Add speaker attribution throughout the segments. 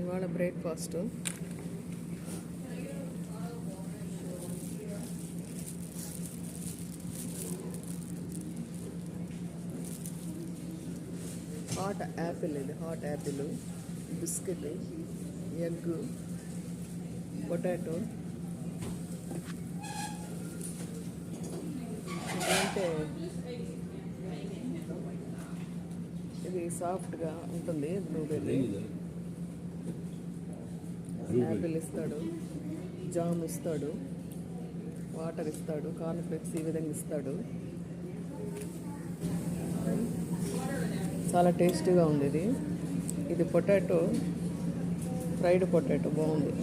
Speaker 1: ఇవాళ breakfast hot Apple, ఇది hot Apple, biscuit, egg, potato. అంటే ఇది సాఫ్ట్గా ఉంటుంది. బ్లూబెర్రీ, యాపిల్ ఇస్తాడు, జామ్ ఇస్తాడు, వాటర్ ఇస్తాడు, కార్న్ ఫ్లెక్స్ ఈ విధంగా ఇస్తాడు. చాలా టేస్టీగా ఉంది ఇది. ఇది పొటాటో, ఫ్రైడ్ పొటాటో, బాగుంది.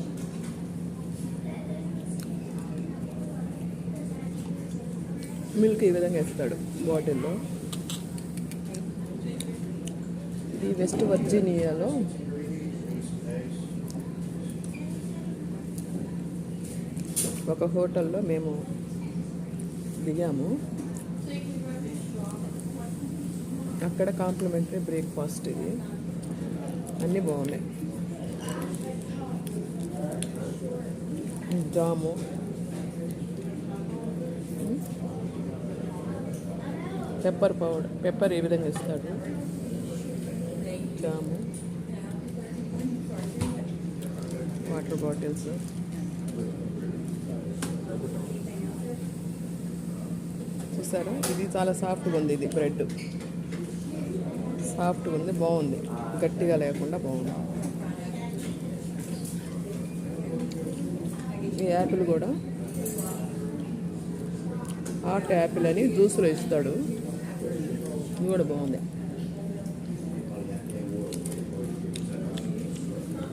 Speaker 1: మిల్క్ ఈ విధంగా ఇస్తాడు బాటిల్లో. ఇది వెస్ట్ వర్జీనియాలో ఒక హోటల్లో మేము దిగాము. అక్కడ కాంప్లిమెంటరీ బ్రేక్ఫాస్ట్. ఇది అన్నీ బాగున్నాయి. జాము, పెప్పర్ పౌడర్, పెప్పర్ ఏ విధంగా ఇస్తాడు, జాము, వాటర్ బాటిల్స్. చూసారా, ఇది చాలా సాఫ్ట్గా ఉంది. ఇది బ్రెడ్ సాఫ్ట్గా ఉంది, బాగుంది, గట్టిగా లేకుండా బాగుంది. ఈ యాపిల్ కూడా హాట్ యాపిల్ అని జ్యూస్లో ఇస్తాడు. ఇది కూడా బాగుంది.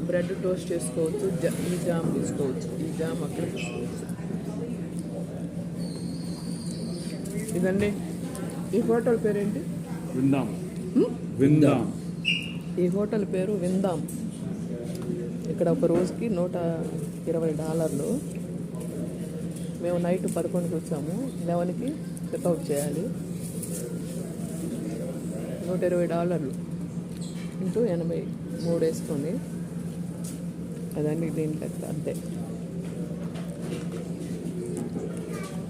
Speaker 1: బ్రెడ్ టోస్ట్ చేసుకోవచ్చు, ఈ జామ్ తీసుకోవచ్చు, ఈ జామ్ అక్కడ తీసుకోవచ్చు. ఇదండి. ఈ హోటల్ పేరేంటి?
Speaker 2: విందాం. విందాం.
Speaker 1: ఈ హోటల్ పేరు విందాం. ఇక్కడ ఒక రోజుకి $120. మేము నైట్ 11కి వచ్చాము, 11కి చెక్అవుట్ చేయాలి. $120 ఇంటూ 83 వేసుకోండి. అదండి దీని లెక్క, అంతే.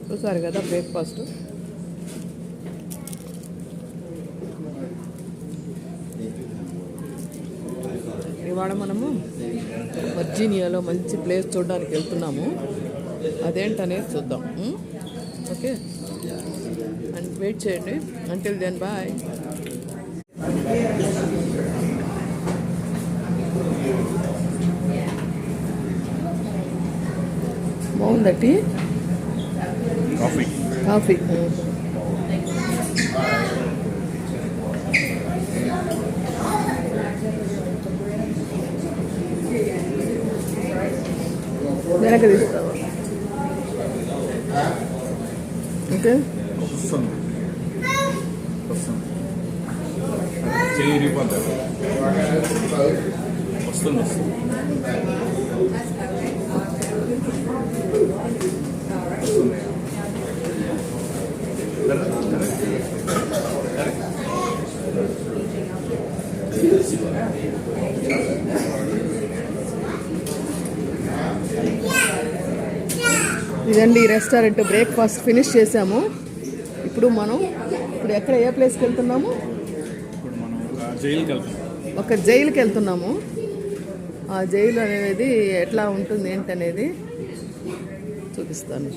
Speaker 1: చూసారు కదా బ్రేక్ఫాస్ట్. ఇవాళ మనము వర్జీనియాలో మంచి ప్లేస్ చూడడానికి వెళ్తున్నాము. అదేంటనేది చూద్దాం. ఓకే, అండ్ వెయిట్ చేయండి. Until then bye. బాగుందా టీ? కాఫీ. వెనక తీస్తావా? ఓకే,
Speaker 2: వస్తుంది.
Speaker 1: ఇదండి రెస్టారెంట్. బ్రేక్ఫాస్ట్ ఫినిష్ చేసాము. ఇప్పుడు ఎక్కడ, ఏ ప్లేస్కి వెళ్తున్నాము? ఒక జైలుకి వెళ్తున్నాము. ఆ జైలు అనేది ఎట్లా ఉంటుంది ఏంటనేది చూపిస్తాను.